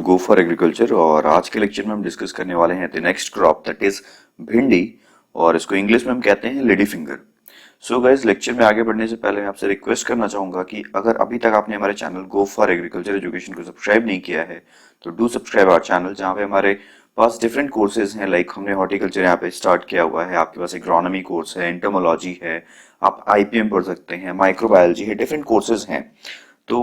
Go for agriculture और आज के लेक्चर में हम डिस्कस करने वाले हैं the next crop that is भिंडी और इसको इंग्लिश में हम कहते हैं lady finger. So guys, lecture में आगे बढ़ने से पहले मैं आपसे रिक्वेस्ट करना चाहूंगा कि अगर अभी तक आपने हमारे channel go for agriculture education को सब्सक्राइब नहीं किया है तो डू सब्सक्राइब आवर चैनल, जहाँ पे हमारे पास डिफरेंट कोर्सेज हैं। लाइक हमने हॉर्टिकल्चर यहाँ पे स्टार्ट किया हुआ है, आपके पास एग्रोनॉमी कोर्स है, एंटोमोलॉजी है, आप आईपीएम पढ़ सकते हैं, माइक्रोबायोलॉजी है, डिफरेंट कोर्सेज हैं। तो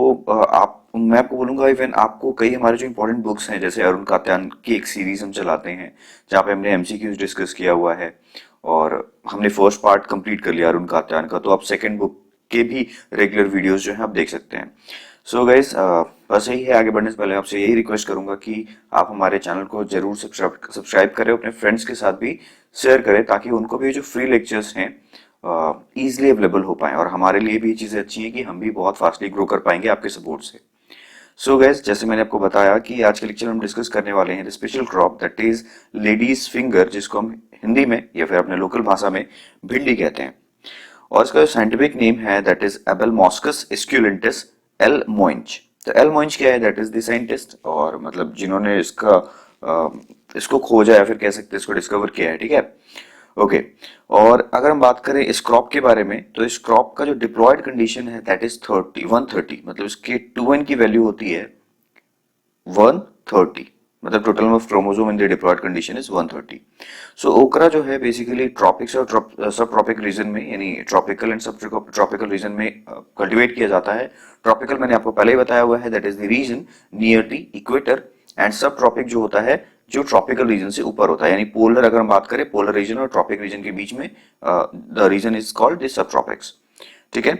मैं आपको बोलूंगा इवन आपको कई हमारे जो इंपॉर्टेंट बुक्स हैं, जैसे अरुण कात्यान की एक सीरीज हम चलाते हैं जहाँ पे हमने एमसीक्यूज डिस्कस किया हुआ है और हमने फर्स्ट पार्ट कंप्लीट कर लिया अरुण कात्यान का, तो आप सेकंड बुक के भी रेगुलर वीडियोस जो है आप देख सकते हैं। सो गाइस, बस यही है। आगे बढ़ने से पहले आपसे यही रिक्वेस्ट करूंगा कि आप हमारे चैनल को जरूर सब्सक्राइब करें, अपने फ्रेंड्स के साथ भी शेयर करें ताकि उनको भी जो फ्री लेक्चर्स हैं ईजिली अवेलेबल हो पाए और हमारे लिए भी ये चीज़ें अच्छी हैं कि हम भी बहुत फास्टली ग्रो कर पाएंगे आपके सपोर्ट से। सो गाइस, जैसे मैंने आपको बताया कि आज के लेक्चर में हम डिस्कस करने वाले हैं the special crop that is ladies finger, जिसको हम हिंदी में या फिर अपने लोकल भाषा में भिंडी कहते हैं। और इसका जो साइंटिफिक नेम है दैट इज एबेलमॉस्कस एस्क्युलेंटिस एल मोइंच। तो एल मोइंच क्या है, दैट इज द साइंटिस्ट और मतलब जिन्होंने इसको खोजा या फिर कह सकते हैं इसको डिस्कवर किया है। ठीक है, ओके। और अगर हम बात करें इस क्रॉप के बारे में तो इस क्रॉप का जो डिप्लॉयड कंडीशन है दैट इज 130, मतलब इसके 2n की वैल्यू होती है 130, मतलब total number of chromosome in the diploid condition is 130। So okra जो है बेसिकली ट्रॉपिक्स और सब ट्रॉपिक रीजन में, यानी tropical and sub tropical region में कल्टीवेट किया जाता है। ट्रॉपिकल मैंने आपको पहले ही बताया हुआ है, that is the region near the equator, and subtropic जो होता है जो ट्रॉपिकल रीजन से ऊपर होता है, यानी पोलर अगर हम बात करें पोलर रीजन और ट्रॉपिक रीजन के बीच में the region is called the subtropics. ठीक है,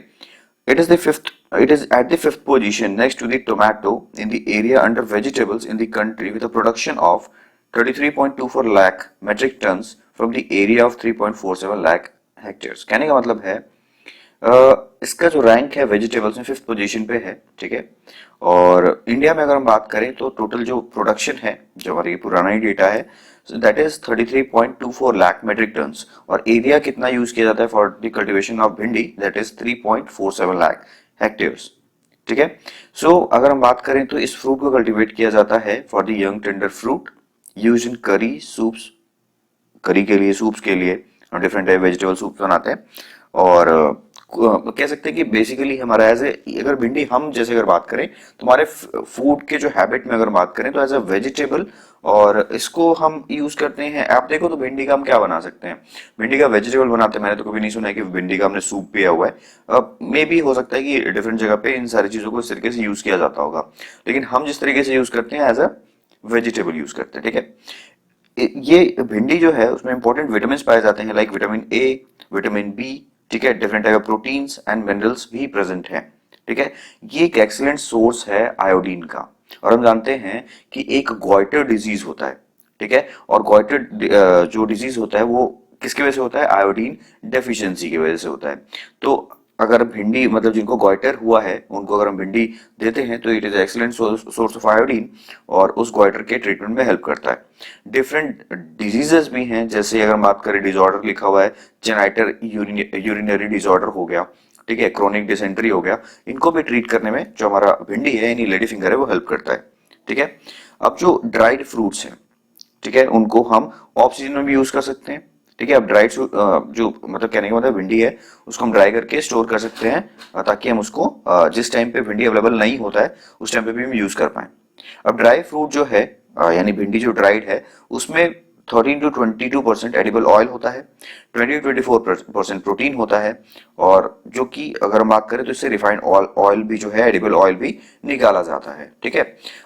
it is at the fifth position next to the tomato in the area under vegetables in the country with a production of 33.24 lakh metric tons from the area of 3.47 lakh hectares। कहने का मतलब है इसका जो rank है vegetables में fifth position पे है। ठीक है, और इंडिया में अगर हम बात करें तो टोटल जो प्रोडक्शन है, जो हमारी पुराना ही डेटा है, that is 33.24 lakh metric tons, और एरिया कितना यूज किया जाता है for the cultivation of bhindi, that is 3.47 lakh hectares. ठीक है, सो अगर हम बात करें तो इस फ्रूट को कल्टीवेट किया जाता है for the young tender fruit use in करी सूप्स, करी के लिए, सूप्स के लिए, हम डिफरेंट टाइप वेजिटेबल सूप बनाते हैं। और कह सकते हैं कि बेसिकली हमारा एज ए, अगर भिंडी हम जैसे अगर बात करें तो हमारे फूड के जो हैबिट में अगर बात करें तो एज अ वेजिटेबल, और इसको हम यूज करते हैं। आप देखो तो भिंडी का हम क्या बना सकते हैं, भिंडी का वेजिटेबल बनाते हैं। मैंने तो कभी नहीं सुना है कि भिंडी का हमने सूप पिया हुआ है। मे भी हो सकता है कि डिफरेंट जगह पे इन सारी चीजों को इस तरीके से यूज किया जाता होगा, लेकिन हम जिस तरीके से यूज करते हैं एज अ वेजिटेबल यूज करते हैं। ठीक है, ये भिंडी जो है उसमें इंपॉर्टेंट विटामिन पाए जाते हैं, like vitamin A, vitamin B. ठीक है, different type of proteins and minerals भी प्रेजेंट हैं। ठीक है, ये एक एक्सीलेंट सोर्स है आयोडीन का, और हम जानते हैं कि एक गॉइटर डिजीज होता है। ठीक है, और गॉइटर जो डिजीज होता है वो किसकी वजह से होता है, आयोडीन डेफिशिएंसी की वजह से होता है। तो अगर भिंडी, मतलब जिनको गॉइटर हुआ है उनको अगर हम भिंडी देते हैं तो it is excellent source of iodine और उस गॉइटर के ट्रीटमेंट में हेल्प करता है। डिफरेंट डिजीजेस भी हैं, जैसे अगर हम बात करें, डिसऑर्डर लिखा हुआ है जेनाइटर यूरिनरी डिसऑर्डर हो गया, ठीक है, क्रोनिक डिसेंट्री हो गया, इनको भी ट्रीट करने में जो हमारा भिंडी है यानी लेडी फिंगर है वो हेल्प करता है। ठीक है, अब जो ड्राइड फ्रूट्स हैं, ठीक है, उनको हम ऑफ सीजन में भी यूज कर सकते हैं। ठीक है, अब ड्राइड जो मतलब कहने का मतलब भिंडी है उसको हम ड्राई करके स्टोर कर सकते हैं ताकि हम उसको जिस टाइम पे भिंडी अवेलेबल नहीं होता है उस टाइम पे भी हम यूज कर पाए। अब ड्राई फ्रूट जो है यानी भिंडी जो ड्राइड है उसमें 13 to 22% एडिबल ऑयल होता है, 20 to 24% प्रोटीन होता है, और जो कि अगर हम बात करें तो इससे रिफाइंड ऑयल भी जो है, एडिबल ऑयल भी निकाला जाता है। ठीक है,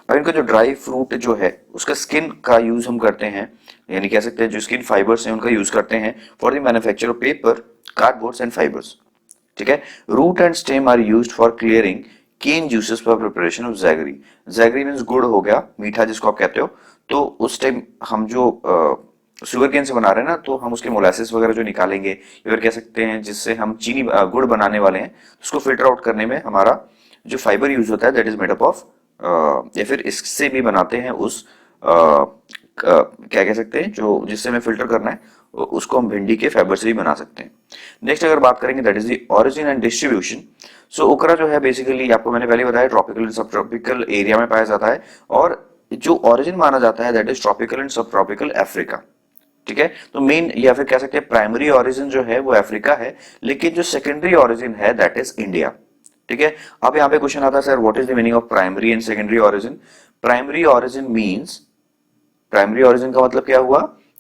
अब इनका जो ड्राई फ्रूट जो है उसका स्किन का यूज हम करते हैं, यानी कह सकते हैं जो स्किन फाइबर्स हैं उनका यूज करते हैं for the manufacture of paper, cardboards and fibres. ठीक है, root and stem are used for clearing cane juices for preparation of jaggery. Jaggery means गुड़ हो गया, मीठा जिसको आप कहते हो। तो उस टाइम हम जो शुगर केन से बना रहे हैं ना, तो हम उसके मोलासिस वगैरह जो निकालेंगे, या फिर कह सकते हैं जिससे हम चीनी गुड़ बनाने वाले हैं, उसको फिल्टर आउट करने में हमारा जो फाइबर यूज होता है that is made up of, या फिर इससे भी बनाते हैं उस क्या कह सकते हैं, जो जिससे हमें फिल्टर करना है उसको हम भिंडी के फाइबर से भी बना सकते हैं। नेक्स्ट अगर बात करेंगे that is the origin and distribution. So okra जो है बेसिकली आपको मैंने पहले बताया tropical and sub tropical area में पाया जाता है, और जो ओरिजिन माना जाता है that is tropical and sub tropical Africa. ठीक है, तो मेन या फिर कह सकते हैं प्राइमरी ओरिजिन जो है वो अफ्रीका है, लेकिन जो सेकेंडरी ओरिजिन है दैट इज इंडिया। ठीक है, अब यहाँ पे क्वेश्चन आता है sir what is the meaning of primary and secondary origin. Primary origin means, primary origin का मतलब क्या हुआ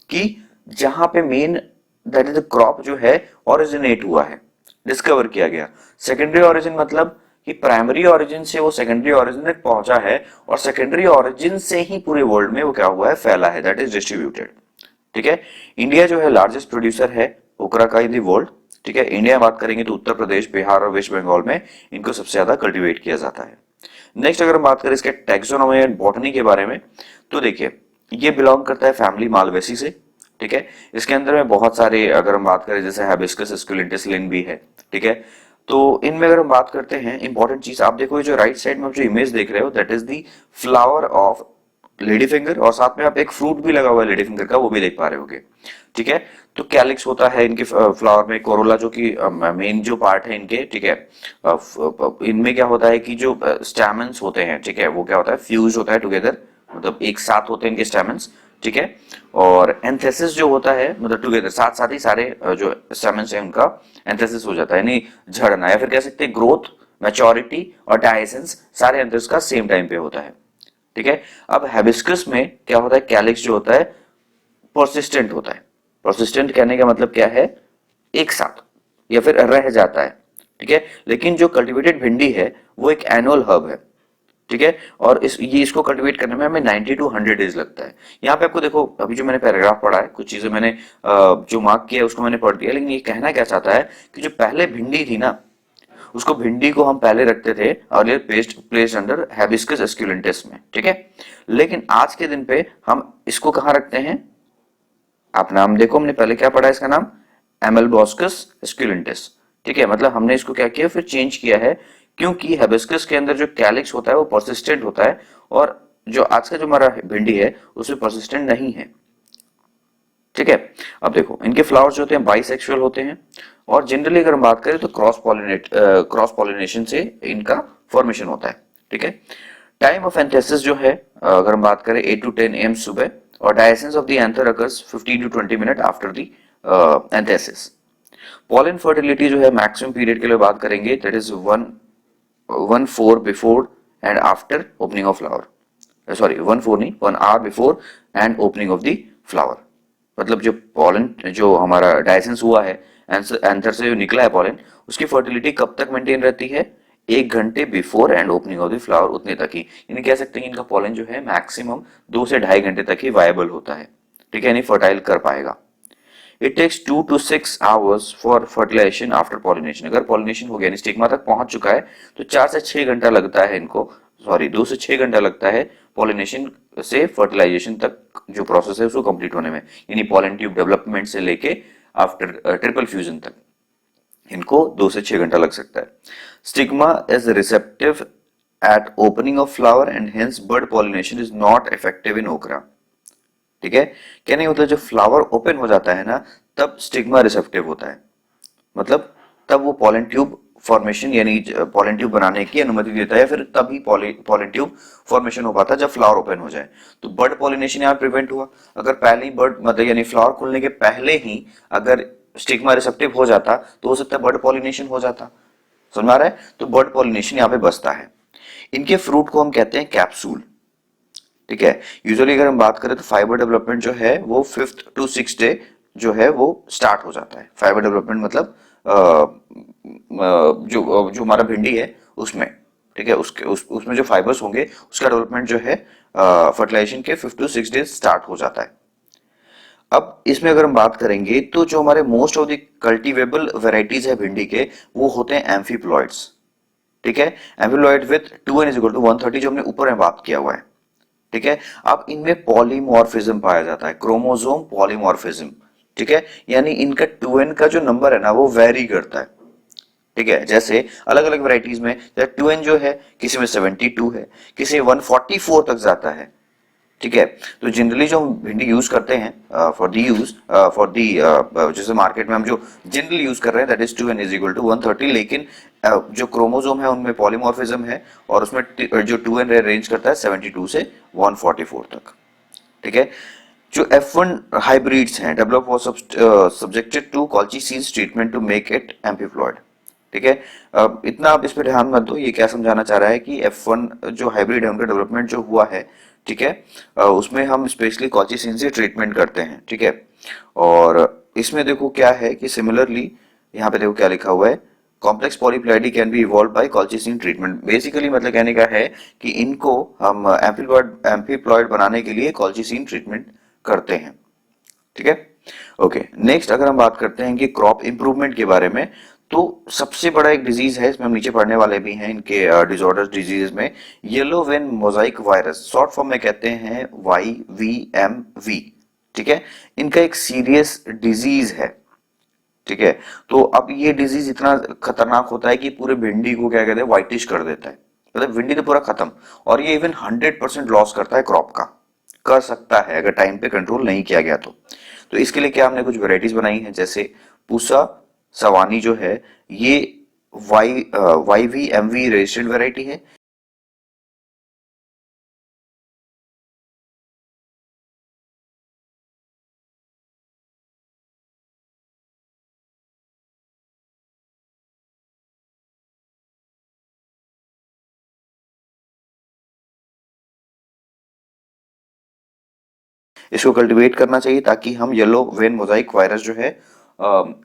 कि जहां पे main that is the crop जो है ओरिजिनेट हुआ है, डिस्कवर किया गया। सेकेंडरी ओरिजिन मतलब कि प्राइमरी ओरिजिन से वो सेकेंडरी ओरिजिन तक पहुंचा है और सेकेंडरी ओरिजिन से ही पूरे वर्ल्ड में वो क्या हुआ है, फैला है, दैट इज डिस्ट्रीब्यूटेड। ठीक है, इंडिया जो है लार्जेस्ट प्रोड्यूसर है ओकरा का इन दी वर्ल्ड। ठीक है, इंडिया में बात करेंगे तो उत्तर प्रदेश, बिहार और वेस्ट बंगाल में इनको सबसे ज्यादा कल्टीवेट किया जाता है। नेक्स्ट अगर हम बात करें इसके टैक्सोनॉमी एंड बॉटनी के बारे में, तो देखिए ये बिलोंग करता है फैमिली मालवेसी से। ठीक है, इसके अंदर में बहुत सारे अगर हम बात करें जैसे हाइबिस्कस एस्कुलेंटिस लिन भी है। ठीक है, तो इनमें अगर हम बात करते हैं इंपॉर्टेंट चीज, आप देखो ये जो राइट साइड में आप जो इमेज देख रहे हो that is the flower of lady finger, और साथ में आप एक फ्रूट भी लगा हुआ है लेडी फिंगर का, वो भी देख पा रहे होगे। ठीक है, तो कैलिक्स होता है इनके फ्लावर में, कोरोला जो कि मेन जो पार्ट है इनके। ठीक है, इनमें क्या होता है कि जो स्टैमेंस होते हैं, ठीक है, वो क्या होता है, फ्यूज होता है टुगेदर, मतलब एक साथ होते हैं इनके स्टैमेंस। ठीक है, और एंथेसिस जो होता है मतलब टुगेदर, साथ साथ ही सारे जो स्टैमेंस है उनका एंथेसिस हो जाता है, यानी झड़ना, या फिर कह सकते हैं ग्रोथ, मैच्योरिटी और डायसेंस सारे एंथेसिस का सेम टाइम पे होता है। ठीक है, अब हैबिस्कस में क्या होता है, कैलिक्स जो होता है परसिस्टेंट होता है। परसिस्टेंट कहने का मतलब क्या है, एक साथ या फिर रह जाता है। ठीक है, लेकिन जो कल्टीवेटेड भिंडी है वो एक एनुअल हर्ब है। ठीक है, और इसको कल्टीवेट करने में हमें 90 टू 100 डेज लगता है। यहाँ पे आपको देखो अभी जो मैंने पैराग्राफ पढ़ा है, कुछ चीजें मैंने जो मार्क किया है उसको मैंने पढ़ दिया, लेकिन ये कहना क्या चाहता है कि जो पहले भिंडी थी ना, उसको भिंडी को हम पहले रखते थे अर्लियर प्लेस्ड अंडर हैबिस्कस एस्कुलेंटिस में। ठीक है, लेकिन आज के दिन पे हम इसको कहाँ रखते हैं, आप नाम देखो, हमने पहले क्या पढ़ा है इसका नाम, एमेलबॉस्कस एस्कुलेंटिस। ठीक है, मतलब हमने इसको क्या किया, फिर चेंज किया है, क्योंकि हैबिस्कस के अंदर जो कैलिक्स होता है वो परसिस्टेंट होता है, और जो आज का जो हमारा भिंडी है उसमें परसिस्टेंट नहीं है। ठीक है, अब देखो इनके फ्लावर्स होते हैं बाइसेक्सुअल होते हैं, और जनरली अगर हम बात करें तो क्रॉस पॉलिनेशन से इनका फॉर्मेशन होता है। ठीक है, टाइम ऑफ एंथेसिस जो है अगर हम बात करें 8 to 10 AM सुबह, और dehiscence of the anther occurs 15 to 20 minute after the anthesis. Pollen fertility जो है मैक्सिमम पीरियड के लिए बात करेंगे that is 1 4 before and after opening of flower, sorry 1 4 नहीं, 1 hour before and opening of the flower. मतलब जो पॉलन जो हमारा डायसेंस हुआ है, एंथर से जो निकला है पॉलन, उसकी फर्टिलिटी कब तक मेंटेन रहती है, 1 घंटे before and opening of the flower, उतने तक ही। यानी कह सकते हैं इनका पॉलन जो है मैक्सिमम 2 से 2.5 घंटे तक ही वायबल होता है। ठीक है, यानी फर्टाइल कर पाएगा। It takes 2 to 6 hours for fertilisation after pollination. अगर पॉलिनेशन हो गया यानी स्टिग्मा तक पहुंच चुका है तो 4 से 6 घंटा लगता है इनको, सॉरी 2 से 6 घंटा लगता है पॉलिनेशन से फर्टिलाइजेशन तक जो प्रोसेस है उसको कंप्लीट होने में, यानी पॉलन ट्यूब डेवलपमेंट से लेके आफ्टर ट्रिपल फ्यूजन तक इनको 2 से 6 घंटा लग सकता है। Stigma is receptive eight opening of flower and hence bird pollination is not effective in ओकरा। ठीक है, कहने का मतलब जब फ्लावर ओपन हो जाता है ना तब स्टिग्मा रिसेप्टिव होता है, मतलब तब वो पॉलन ट्यूब फॉर्मेशन यानी पॉलन ट्यूब बनाने की अनुमति देता है, फिर तभी पॉलन ट्यूब फॉर्मेशन हो पाता है जब फ्लावर ओपन हो जाए। तो बर्ड पॉलिनेशन यहाँ प्रिवेंट हुआ। अगर पहले ही बर्ड मतलब यानी फ्लावर खुलने के पहले ही अगर स्टिग्मा रिसेप्टिव हो जाता तो हो सकता है बर्ड पॉलिनेशन हो जाता। समझ में आ रहा है, तो बर्ड पॉलिनेशन यहाँ पे बचता है। इनके फ्रूट को हम कहते हैं कैप्सूल। ठीक है, यूजुअली अगर हम बात करें तो फाइबर डेवलपमेंट जो है वो 5th to 6th डे जो है वो स्टार्ट हो जाता है। फाइबर डेवलपमेंट मतलब जो हमारा भिंडी है उसमें, ठीक है, उसमें जो फाइबर्स होंगे उसका डेवलपमेंट जो है फर्टिलाइजेशन के 5th to 6th day start हो जाता है। अब इसमें अगर हम बात करेंगे तो जो हमारे most of the cultivable varieties है भिंडी के वो होते हैं एम्फीप्लॉइड्स। ठीक है, एम्फीप्लॉइड विद 2n = 130 जो हमने ऊपर में बात किया हुआ है। ठीक है, अब इनमें पॉलीमॉर्फिज्म पाया जाता है, क्रोमोसोम पॉलीमॉर्फिज्म। ठीक है, यानी इनका 2n का जो नंबर है ना वो वेरी करता है। ठीक है, जैसे अलग अलग वैरायटीज में 2n जो है किसी में 72 है, किसी में 144 तक जाता है। ठीक है, तो जनरली जो हम भिंडी यूज करते हैं फॉर दी जैसे मार्केट में हम जो जनरली यूज कर रहे हैं दैट इज 2n = 130, लेकिन जो क्रोमोसोम है उनमें पॉलीमॉर्फिज्म है, और उसमें जो 2n रेंज करता है 72 से 144 तक। ठीक है। जो F1 हाइब्रिड्स हैं develop was subjected to colchicines treatment to make it amphiploid. ठीक है। इतना आप इस पे ध्यान मत दो, ये क्या समझाना चाह रहा है कि F1 जो हाइब्रिड है उनका डेवलपमेंट जो हुआ है, ठीक है, उसमें हम स्पेशली कॉल्चिसिन से ट्रीटमेंट करते हैं। ठीक है। और इसमें देखो क्या है कि सिमिलरली यहाँ पे देखो क्या लिखा हुआ है, complex polyploidy can be evolve by colchicine treatment. Basically मतलब कहने का है कि इनको हम एम्फीप्लॉयड बनाने के लिए कॉल्चिसिन ट्रीटमेंट करते हैं। ठीक है। ओके, नेक्स्ट अगर हम बात करते हैं कि क्रॉप इंप्रूवमेंट के बारे में, तो सबसे बड़ा एक डिजीज है, इसमें हम नीचे पढ़ने वाले भी हैं इनके डिसऑर्डर्स डिजीज में, yellow vein Mosaic virus, short form में कहते हैं YVMV। ठीक है। इनका एक सीरियस डिजीज है। ठीक है। तो अब ये डिजीज इतना खतरनाक होता है कि पूरे भिंडी को क्या कहते हैं, व्हाइटिश कर देता है, मतलब भिंडी तो पूरा खत्म। और ये इवन 100% लॉस करता है क्रॉप का, कर सकता है अगर टाइम पे कंट्रोल नहीं किया गया तो इसके लिए क्या हमने कुछ वेराइटीज बनाई हैं, जैसे पूसा सवानी जो है ये YVMV रेजिस्टेंट वेराइटी है। इसको कल्टीवेट करना चाहिए ताकि हम येलो वेन मोजाइक वायरस जो है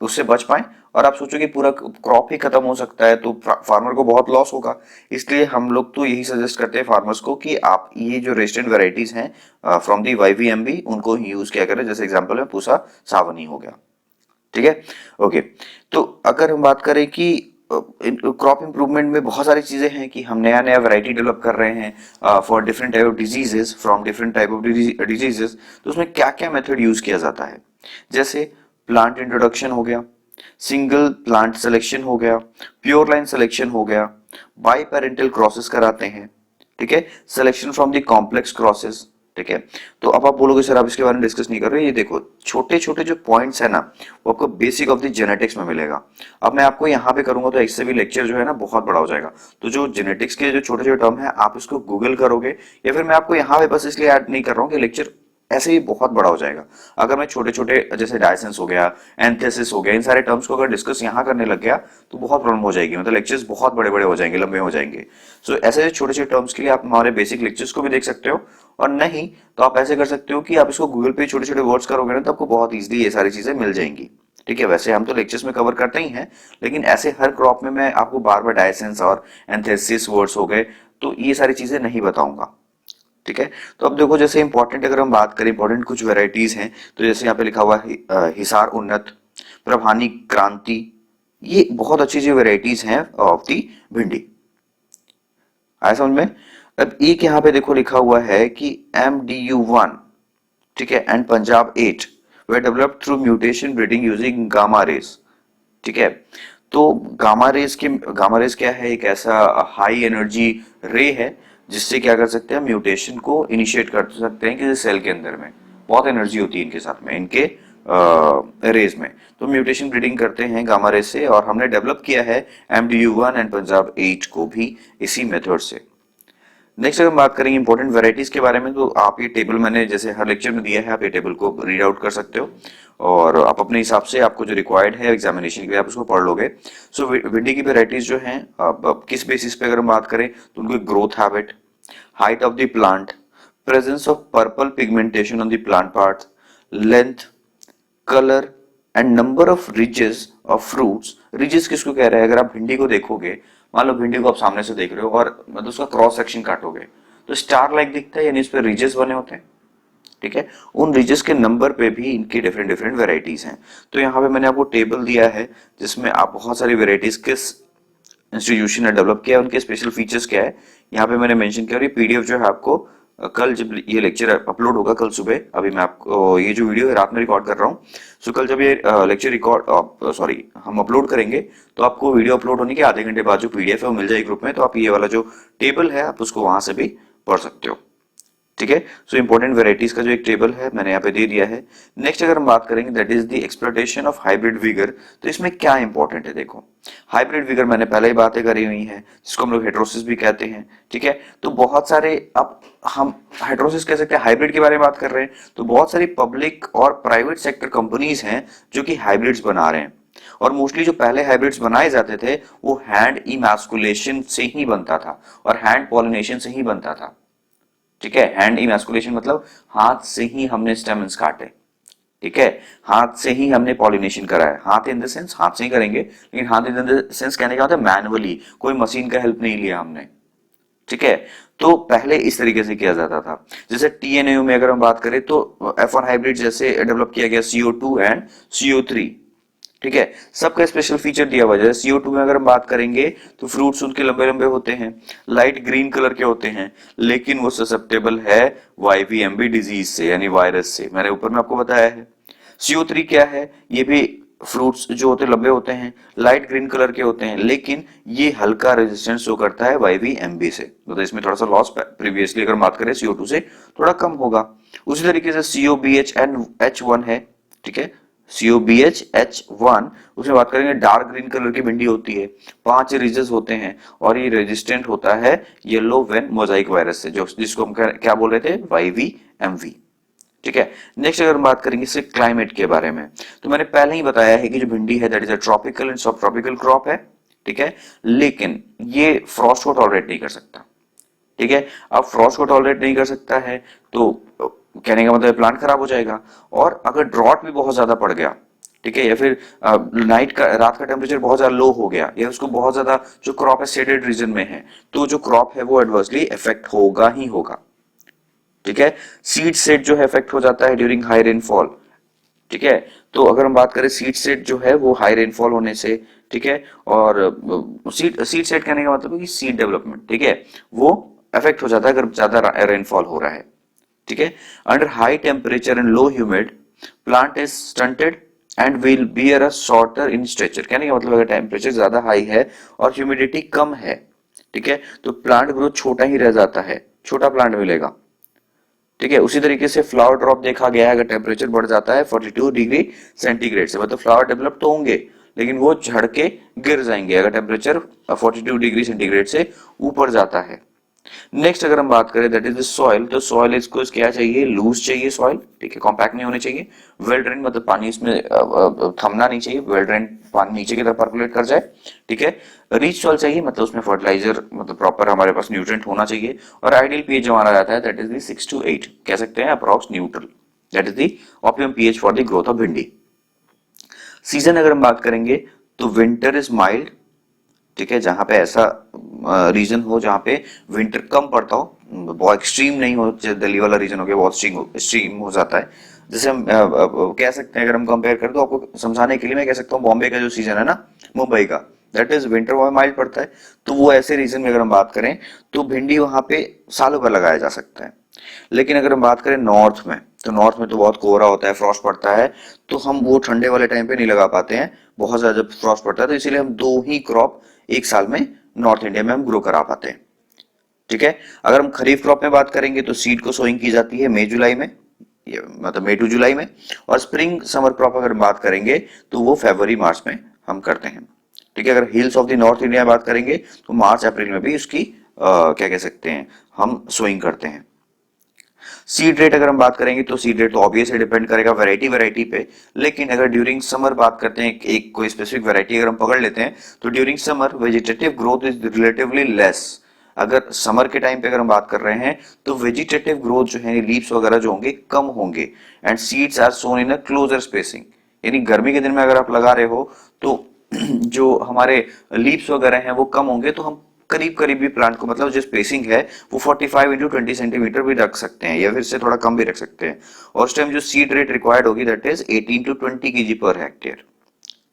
उससे बच पाए। और आप सोचो कि पूरा क्रॉप ही खत्म हो सकता है तो फार्मर को बहुत लॉस होगा। इसलिए हम लोग तो यही सजेस्ट करते हैं फार्मर्स को कि आप ये जो रेजिस्टेंट वेराइटीज हैं फ्रॉम दी YVMV उनको ही यूज किया करें। जैसे एग्जांपल में पूसा सावनी हो गया। ठीक है। ओके, तो अगर हम बात करें कि क्रॉप इंप्रूवमेंट में बहुत सारी चीजें हैं कि हम नया नया वैरायटी डेवलप कर रहे हैं for different type of diseases, from different type of diseases. तो उसमें क्या क्या मेथड यूज किया जाता है, जैसे प्लांट इंट्रोडक्शन हो गया, सिंगल प्लांट सिलेक्शन हो गया, प्योर लाइन सिलेक्शन हो गया, बाई पेरेंटल क्रॉसेस कराते हैं। ठीक है। Selection from the complex crosses. ठीक है। तो अब आप बोलोगे सर आप इसके बारे में डिस्कस नहीं कर रहे, ये देखो छोटे छोटे जो पॉइंट्स है ना वो आपको बेसिक ऑफ द जेनेटिक्स में मिलेगा। अब मैं आपको यहाँ पे करूंगा तो इससे भी लेक्चर जो है ना बहुत बड़ा हो जाएगा। तो जो जेनेटिक्स के जो छोटे छोटे टर्म है आप इसको गूगल करोगे, या फिर मैं आपको यहाँ पे बस इसलिए ऐड नहीं कर रहा हूँ कि लेक्चर ऐसे ही बहुत बड़ा हो जाएगा। अगर मैं छोटे छोटे जैसे डायसेंस हो गया, एंथेसिस हो गया, इन सारे टर्म्स को अगर डिस्कस यहाँ करने लग गया तो बहुत प्रॉब्लम हो जाएगी, मतलब लेक्चर्स बहुत बड़े बड़े हो जाएंगे, लंबे हो जाएंगे। सो ऐसे छोटे छोटे टर्म्स के लिए आप हमारे बेसिक लेक्चर्स को भी देख सकते हो, और नहीं तो आप ऐसे कर सकते हो कि आप इसको गूगल पे छोटे छोटे वर्ड्स करोगे ना तो आपको बहुत ईजिली ये सारी चीजें मिल जाएंगी। ठीक है। वैसे हम तो लेक्चर्स में कवर करते ही हैं, लेकिन ऐसे हर क्रॉप में मैं आपको बार बार डायसेंस और एंथेसिस वर्ड्स हो गए तो ये सारी चीजें नहीं बताऊंगा। ठीक है। तो अब देखो जैसे इंपॉर्टेंट अगर हम बात करें, इंपॉर्टेंट कुछ वेराइटीज हैं, तो जैसे यहाँ पे लिखा हुआ है हिसार उन्नत, प्रभानी क्रांति, ये बहुत अच्छी अच्छी वेराइटीज हैं ऑफ दी भिंडी। आया समझ में। अब एक यहाँ पे देखो लिखा हुआ है कि MDU1, ठीक है, and Punjab 8 way developed through mutation breeding using gamma rays. ठीक है। तो गामा रेस क्या है, एक ऐसा हाई एनर्जी रे है जिससे क्या कर सकते हैं, म्यूटेशन को इनिशिएट कर सकते हैं किसी सेल के अंदर में। बहुत एनर्जी होती है इनके साथ में, इनके रेस में। तो म्यूटेशन ब्रीडिंग करते हैं गामा रेस से, और हमने डेवलप किया है MDU1 एंड पंजाब 8 को भी इसी मेथड से। नेक्स्ट अगर हम बात करेंगे इंपॉर्टेंट वेराइटीज के बारे में, तो आप ये टेबल मैंने जैसे हर लेक्चर में दिया है, आप ये टेबल को रीड आउट कर सकते हो, और आप अपने हिसाब से आपको जो रिक्वायर्ड है एग्जामिनेशन के लिए आप उसको पढ़ लोगे। सो भिंडी की वेराइटीज जो हैं, अब किस बेसिस पे अगर हम बात करें तो उनकी growth habit, height of the plant, presence of purple pigmentation on the plant part, length, colour and number of ridges of fruits. Ridges किसको कह रहे हैं, अगर आप भिंडी को देखोगे, मान लो भिंडी को आप सामने से देख रहे हो और मतलब उसका क्रॉस सेक्शन काटोगे तो स्टार लाइक दिखता है, यानी इस पे रिजेस बने होते हैं। ठीक है। उन रिजेस के नंबर पे भी इनकी डिफरेंट डिफरेंट वेराइटीज हैं। तो यहाँ पे मैंने आपको टेबल दिया है जिसमें आप बहुत सारी वेराइटीज किस इंस्टीट्यूशन ने डेवलप किया है, उनके स्पेशल फीचर्स क्या है यहाँ पे मैंने मेंशन किया। और ये पीडीएफ जो है आपको कल जब ये लेक्चर अपलोड होगा, कल सुबह, अभी मैं आपको ये जो वीडियो है रात में रिकॉर्ड कर रहा हूँ, सो कल जब ये लेक्चर रिकॉर्ड सॉरी हम अपलोड करेंगे तो आपको वीडियो अपलोड होने के आधे घंटे बाद जो पीडीएफ है वो मिल जाएगी ग्रुप में। तो आप ये वाला जो टेबल है आप उसको वहां से भी पढ़ सकते हो। ठीक है। सो इंपॉर्टेंट वेराइटीज का जो एक टेबल है मैंने यहाँ पे दे दिया है। नेक्स्ट अगर हम बात करेंगे that is the exploitation of hybrid vigour, तो इसमें क्या इंपॉर्टेंट है देखो, हाइब्रिड विगर मैंने पहले ही बातें करी हुई हैं, जिसको हम लोग हेटेरोसिस भी कहते हैं, ठीक है। तो बहुत सारे, अब हम हेटेरोसिस कह सकते हैं, हाइब्रिड के बारे में बात कर रहे हैं, तो बहुत सारी पब्लिक और प्राइवेट सेक्टर कंपनीज हैं जो कि हाइब्रिड्स बना रहे हैं। और मोस्टली जो पहले हाइब्रिड्स बनाए जाते थे वो हैंड इमैस्कुलेशन से ही बनता था और हैंड पॉलिनेशन से ही बनता था, ठीक है। हैंड इमैस्कुलेशन मतलब हाथ से ही हमने स्टेमन्स काटे, ठीक है, हाथ से ही हमने पॉलिनेशन करा है। हाथ इन द सेंस हाथ से ही करेंगे, लेकिन हाथ इन द सेंस कहने का मतलब मैनुअली, कोई मशीन का हेल्प नहीं लिया हमने, ठीक है। तो पहले इस तरीके से किया जाता था। जैसे टीएनएयू में अगर हम बात करें तो F1 हाइब्रिड जैसे डेवलप किया गया CO2 एंड CO3, ठीक है। सबका स्पेशल फीचर दिया हुआ है। जैसे CO2 में अगर हम बात करेंगे तो फ्रूट्स उनके लंबे लंबे होते हैं, लाइट ग्रीन कलर के होते हैं, लेकिन वो ससेप्टेबल है YVMB डिजीज से, यानी वायरस से, मैंने ऊपर में आपको बताया है। CO3 क्या है, ये भी फ्रूट्स जो होते लंबे होते हैं, लाइट ग्रीन कलर के होते हैं, लेकिन ये हल्का रेजिस्टेंस शो करता है YVMB से, तो इसमें थोड़ा सा लॉस प्रीवियसली अगर बात करें CO2 से थोड़ा कम होगा। उसी तरीके से COBH एंड H1 है, ठीक है। COBH-H1 उसमें बात करेंगे, डार्क ग्रीन कलर की भिंडी होती है, 5 रिजेस होते हैं और ये रेजिस्टेंट होता है येलो वेन मोजाइक वायरस से, जो जिसको हम क्या बोल रहे थे, YVMV, ठीक है। नेक्स्ट अगर हम बात करेंगे इससे क्लाइमेट के बारे में, तो मैंने पहले ही बताया है कि जो भिंडी है that is a tropical and sub tropical crop है, ठीक है, लेकिन ये फ्रॉस्ट को टॉलरेट नहीं कर सकता, ठीक है। अब फ्रॉस्ट को टॉलरेट नहीं कर सकता है तो कहने का मतलब प्लांट खराब हो जाएगा। और अगर ड्रॉट भी बहुत ज्यादा पड़ गया, ठीक है, या फिर रात का टेम्परेचर बहुत ज्यादा लो हो गया, या उसको बहुत ज्यादा, जो क्रॉप है शेडेड रीजन में है, तो जो क्रॉप है वो एडवर्सली इफेक्ट होगा ही होगा, ठीक है। सीड सेट जो है इफेक्ट हो जाता है ड्यूरिंग हाई रेनफॉल, ठीक है। तो अगर हम बात करें सीड सेट जो है वो हाई रेनफॉल होने से, ठीक है, और सीड सेट कहने का मतलब है कि सीड डेवलपमेंट, ठीक है, वो इफेक्ट हो जाता है अगर ज्यादा रेनफॉल हो रहा है, ठीक है। Under high temperature and low humid plant is stunted and will bear a shorter in stretcher, कहने का मतलब अगर टेम्परेचर ज्यादा हाई है और ह्यूमिडिटी कम है, ठीक है, तो प्लांट ग्रोथ छोटा ही रह जाता है, छोटा प्लांट मिलेगा, ठीक है। उसी तरीके से फ्लावर ड्रॉप देखा गया है, अगर टेम्परेचर बढ़ जाता है 42 डिग्री सेंटीग्रेड से, मतलब फ्लावर डेवलप तो होंगे लेकिन वो झड़ के गिर जाएंगे अगर टेम्परेचर 42 डिग्री सेंटीग्रेड से ऊपर जाता है। नेक्स्ट अगर हम बात करें दैट इज द सॉइल, तो सॉइल इसको क्या चाहिए, लूज चाहिए सॉइल, ठीक है, कॉम्पैक्ट नहीं होने चाहिए, वेल ड्रेन मतलब पानी इसमें थमना नहीं चाहिए, वेल ड्रेन पानी नीचे की तरफ पर्कुलेट कर जाए, ठीक है। रिच सॉइल चाहिए मतलब उसमें फर्टिलाइजर मतलब प्रॉपर हमारे पास न्यूट्रिएंट होना चाहिए, और आइडियल पीएच जो हमारा रहता है दैट इज द 6 to 8 कह सकते हैं approx neutral, that is the optimum pH for the growth of भिंडी। सीजन अगर हम बात करेंगे तो विंटर इज माइल्ड, ठीक है, जहां पे ऐसा रीजन हो जहां पे विंटर कम पड़ता हो, बहुत एक्सट्रीम नहीं हो, जैसे दिल्ली वाला रीजन हो गया बहुत एक्सट्रीम हो जाता है। जैसे हम कह सकते हैं, अगर हम कंपेयर करें तो आपको समझाने के लिए मैं कह सकता हूँ बॉम्बे का जो सीजन है ना, मुंबई का, दैट इज विंटर वहां माइल्ड पड़ता है, तो वो ऐसे रीजन में अगर हम बात करें तो भिंडी वहां पे सालों भर लगाया जा सकता है। लेकिन अगर हम बात करें नॉर्थ में, तो नॉर्थ में तो बहुत कोहरा होता है, फ्रॉस्ट पड़ता है, तो हम वो ठंडे वाले टाइम पे नहीं लगा पाते हैं, बहुत ज्यादा जब फ्रॉस्ट पड़ता है, तो इसीलिए हम 2 ही क्रॉप एक साल में नॉर्थ इंडिया में हम ग्रो करा पाते हैं, ठीक है। अगर हम खरीफ क्रॉप में बात करेंगे तो सीड को सोइंग की जाती है मई जुलाई में, मतलब मई टू जुलाई में, और स्प्रिंग समर क्रॉप अगर बात करेंगे तो वो फरवरी मार्च में हम करते हैं, ठीक है। अगर hills of the north India में बात करेंगे तो मार्च अप्रैल में भी उसकी क्या कह सकते हैं, हम सोइंग करते हैं। सीड रेट अगर हम बात करेंगे तो सीड रेट तो ऑब्वियसली डिपेंड करेगा वैरायटी पे, लेकिन अगर ड्यूरिंग समर बात करते हैं, एक कोई स्पेसिफिक वैरायटी अगर हम पकड़ लेते हैं तो during summer vegetative growth is relatively less. अगर समर के टाइम पे अगर हम बात कर रहे हैं तो वेजिटेटिव ग्रोथ जो है, लीव्स वगैरह जो होंगे कम होंगे, and seeds are sown in a closer spacing, यानी गर्मी के दिन में अगर आप लगा रहे हो तो जो हमारे लीव्स वगैरह हैं वो कम होंगे, तो हम करीब करीब भी प्लांट को, मतलब जो स्पेसिंग है वो 45 इंटू 20 सेंटीमीटर भी रख सकते हैं, या फिर से थोड़ा कम भी रख सकते हैं, और उस टाइम जो सीड रेट रिक्वायर्ड होगी that is 18 to 20 KG per hectare,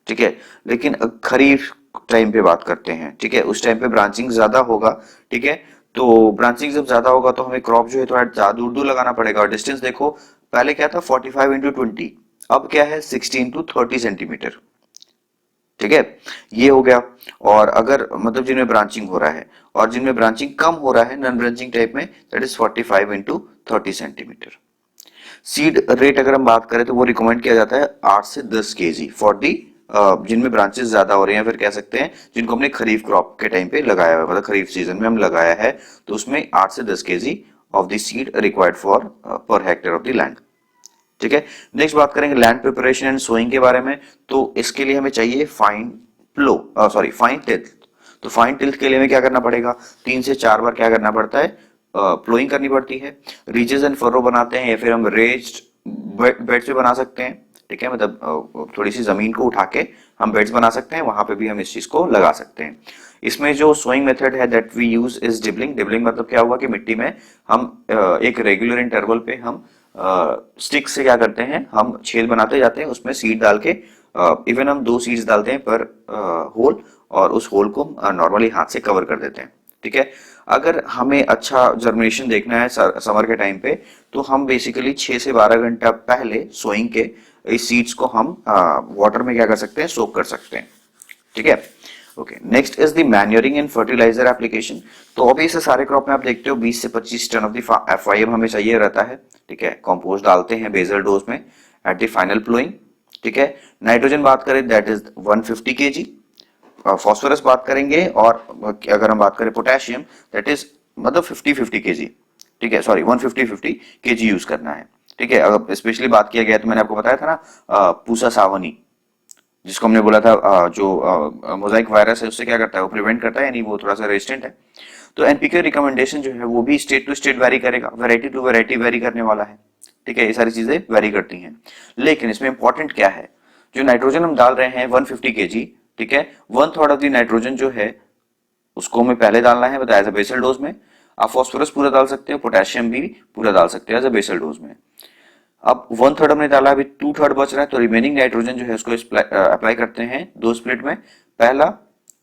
ठीक है। लेकिन खरीफ टाइम पे बात करते हैं, ठीक है, उस टाइम पे ब्रांचिंग ज्यादा होगा, ठीक है। तो ब्रांचिंग जब ज्यादा होगा तो हमें क्रॉप जो है थोड़ा ज्यादा दूर दूर लगाना पड़ेगा, और डिस्टेंस देखो पहले क्या था 45 इंटू 20, अब क्या है 16 to 30 सेंटीमीटर, ठीक है, ये हो गया। और अगर मतलब जिनमें ब्रांचिंग हो रहा है और जिनमें ब्रांचिंग कम हो रहा है नॉन ब्रांचिंग टाइप में, that is 45 into 30 centimetre. Seed rate अगर हम बात करें तो वो रिकमेंड किया जाता है 8 से 10 केजी फॉर दी, जिनमें ब्रांचेस ज्यादा हो रहे हैं, फिर कह सकते हैं जिनको हमने खरीफ क्रॉप के टाइम पे लगाया हुआ है, मतलब खरीफ सीजन में हम लगाया है, तो उसमें 8 से 10 KG of the seed required for per hectare of the land. ठीक है, नेक्स्ट बात करेंगे लैंड प्रिपरेशन एंड सोइंग के बारे में। तो इसके लिए हमें चाहिए फाइन प्लो, सॉरी फाइन टिल्थ। तो फाइन टिल्थ के लिए हमें क्या करना पड़ेगा, 3 से 4 बार क्या करना पड़ता है, प्लोइंग करनी पड़ती है। रीजेस एंड फरो बनाते हैं या फिर हम रेज्ड बेड्स पे बना सकते हैं। ठीक है, मतलब थोड़ी सी जमीन को उठा के हम बेड्स बना सकते हैं, वहां पे भी हम इस चीज को लगा सकते हैं। इसमें जो सोइंग मेथड है that we use is dibbling. Dibbling मतलब क्या हुआ कि मिट्टी में हम एक रेगुलर इंटरवल पे हम स्टिक से क्या करते हैं, हम छेद बनाते जाते हैं, उसमें सीड डाल के, इवन हम 2 सीड्स डालते हैं पर होल, और उस होल को नॉर्मली हाथ से कवर कर देते हैं। ठीक है, अगर हमें अच्छा जर्मिनेशन देखना है समर के टाइम पे, तो हम बेसिकली 6 से 12 घंटा पहले सोइंग के इस सीड्स को हम वाटर में क्या कर सकते हैं, सोक कर सकते हैं। ठीक है, okay. Next is the manuring and fertiliser application. तो अभी से सारे क्रॉप में आप देखते हो 20 से 25 टन ऑफ द FIM हमें चाहिए रहता है। ठीक है, कंपोस्ट डालते हैं बेसल डोज में एट द फाइनल प्लोइंग। ठीक है, नाइट्रोजन बात करें दैट इज 150 केजी। फॉस्फोरस बात करेंगे, और अगर हम बात करें पोटेशियम दैट इज मतलब 50-50 केजी। ठीक है, सॉरी 150-50 केजी यूज करना है। ठीक है, अगर स्पेशली बात किया गया तो मैंने आपको बताया था ना, पूसा सावनी जिसको हमने बोला था, जो मोजाइक वायरस है उससे क्या करता है, वो प्रिवेंट करता है, यानी वो थोड़ा सा रेजिस्टेंट है। तो एनपीके रिकमेंडेशन जो है वो भी स्टेट टू स्टेट वेरी करेगा, वैरायटी टू वैरायटी वेरी करने वाला है। ठीक है, ये सारी चीजें वेरी करती हैं, लेकिन इसमें इंपॉर्टेंट क्या है, जो नाइट्रोजन हम डाल रहे हैं 150 केजी, ठीक है, 1/3 ऑफ द नाइट्रोजन जो है उसको हमें पहले डालना है, बताया एज अ बेसल डोज में। आप फॉस्फोरस पूरा डाल सकते हो, पोटेशियम भी पूरा डाल सकते हो एज अ बेसल डोज में। अब 1/3 हमने डाला, अभी 2/3 बच रहा है, तो रिमेनिंग नाइट्रोजन जो है उसको अप्लाई करते हैं 2 स्प्लिट में। पहला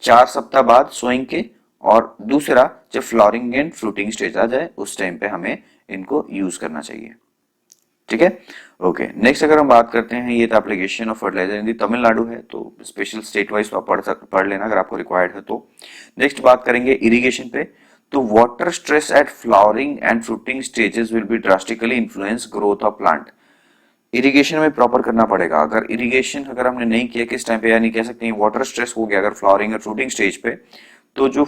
4 सप्ताह बाद सोइंग के, और दूसरा जब फ्लावरिंग एंड फ्रूटिंग स्टेज आ जाए उस टाइम पे हमें इनको यूज करना चाहिए। ठीक है, ओके। नेक्स्ट अगर हम बात करते हैं, ये तो एप्लीकेशन ऑफ फर्टिलाइजर इन दी तमिलनाडु है, तो स्पेशल स्टेट वाइज आप पढ़ लेना अगर आपको रिक्वायर्ड है तो। नेक्स्ट बात करेंगे इरिगेशन पे। तो water stress eight flowering and fruiting stages will be drastically influence growth of plant. Irrigation में प्रॉपर करना पड़ेगा। अगर इरिगेशन अगर हमने नहीं किया किस टाइम पे, यानी कह सकते हैं वाटर स्ट्रेस हो गया अगर फ्लावरिंग और फ्रूटिंग स्टेज पे, तो जो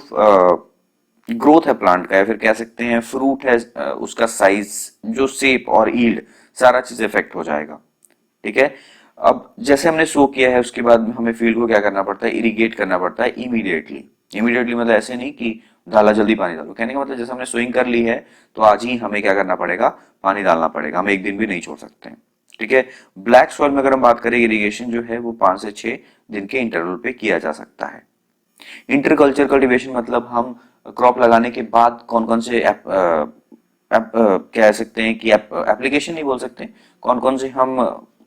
ग्रोथ है प्लांट का, या फिर कह सकते हैं फ्रूट है, उसका साइज, जो शेप और ईल्ड, सारा चीज इफेक्ट हो जाएगा। ठीक है, अब जैसे हमने सो किया है उसके बाद हमें फील्ड को क्या करना पड़ता है, इरिगेट करना पड़ता है इमीडिएटली। इमीडिएटली मतलब ऐसे नहीं कि डाला जल्दी पानी डालो, कहने का मतलब जैसे हमने स्विंग कर ली है तो आज ही हमें क्या करना पड़ेगा, पानी डालना पड़ेगा, हम एक दिन भी नहीं छोड़ सकते हैं। ठीक है, ब्लैक सॉइल में अगर हम बात करें, इरिगेशन जो है वो 5 से 6 दिन के इंटरवल पे किया जा सकता है। इंटरकल्चर कल्टीवेशन मतलब हम क्रॉप लगाने के बाद कौन कौन से कह सकते हैं कि एप्लीकेशन नहीं बोल सकते, कौन कौन से हम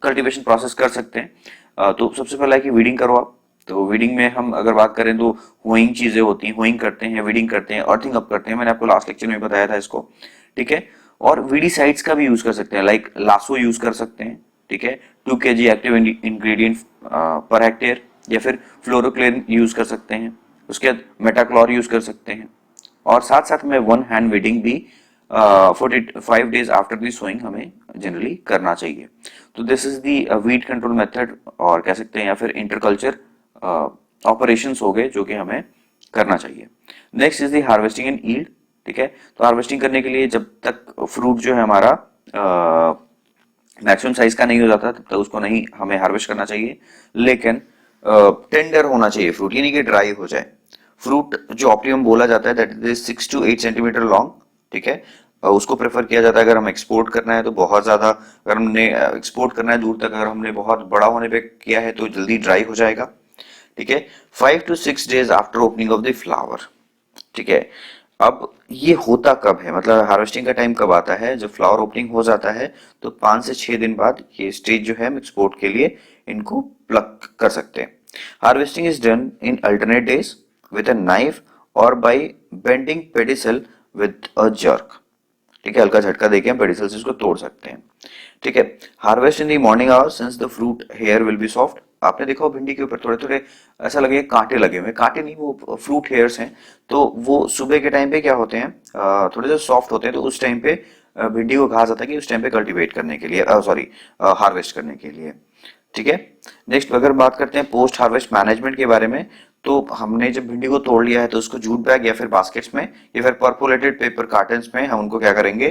कल्टीवेशन प्रोसेस कर सकते हैं। तो सबसे पहला है कि वीडिंग करो आप। तो वीडिंग में हम अगर बात करें तो होइंग चीजें होती हैं, होइंग करते हैं, वीडिंग करते हैं, अर्थिंग अप करते हैं, मैंने आपको लास्ट लेक्चर में बताया था इसको। ठीक है, और वीडीसाइड्स का भी यूज कर सकते हैं, लाइक लासो यूज कर सकते हैं। ठीक है, 2 kg active ingredient per hectare, या फिर फ्लोरोक्लेन यूज कर सकते हैं, उसके बाद मेटाक्लोर यूज कर सकते हैं, और साथ साथ में 1 हैंड वीडिंग भी 45 डेज आफ्टर दी सोइंग हमें जनरली करना चाहिए। तो this is the weed control method, और कह सकते हैं या फिर इंटरकल्चर ऑपरेशंस हो गए जो कि हमें करना चाहिए। Next is the harvesting and yield. ठीक है, तो हार्वेस्टिंग करने के लिए जब तक फ्रूट जो है हमारा मैक्सिमम साइज का नहीं हो जाता तब तक उसको नहीं हमें हार्वेस्ट करना चाहिए, लेकिन टेंडर होना चाहिए फ्रूट, यानी कि ड्राई हो जाए फ्रूट। जो ऑप्टिमम बोला जाता है that is 6 to 8 centimetre long. ठीक है, उसको प्रेफर किया जाता है अगर हम एक्सपोर्ट करना है तो बहुत ज्यादा, अगर हमने एक्सपोर्ट करना है दूर तक, अगर हमने बहुत बड़ा होने पे किया है तो जल्दी ड्राई हो जाएगा। ठीक है, 5 to 6 days after opening of the flower. ठीक है, अब ये होता कब है, मतलब हार्वेस्टिंग का टाइम कब आता है, जब फ्लावर ओपनिंग हो जाता है तो 5 से 6 दिन बाद ये स्टेज जो है हम एक्सपोर्ट के लिए इनको प्लक कर सकते हैं। Harvesting is done in alternate days with a knife और by bending pedicel with a jerk. ठीक है, हल्का झटका देके हम पेडिसल से इसको तोड़ सकते हैं। ठीक है, harvest in the morning hours since the fruit hair will be soft. आपने देखा हो भिंडी के ऊपर थोड़े थोड़े ऐसा लगे कांटे लगे हुए, कांटे नहीं वो फ्रूट हेयर्स हैं। तो वो सुबह के टाइम पे क्या होते हैं, थोड़े से सॉफ्ट होते हैं, तो उस टाइम पे भिंडी को कहा जाता है कि उस टाइम पे कल्टीवेट करने के लिए, सॉरी हार्वेस्ट करने के लिए। ठीक है। नेक्स्ट अगर बात करते हैं पोस्ट हार्वेस्ट मैनेजमेंट के बारे में, तो हमने जब भिंडी को तोड़ लिया है तो उसको जूट बैग या फिर बास्केट्स में या फिर परपोलेटेड पेपर कार्टन्स में हम उनको क्या करेंगे,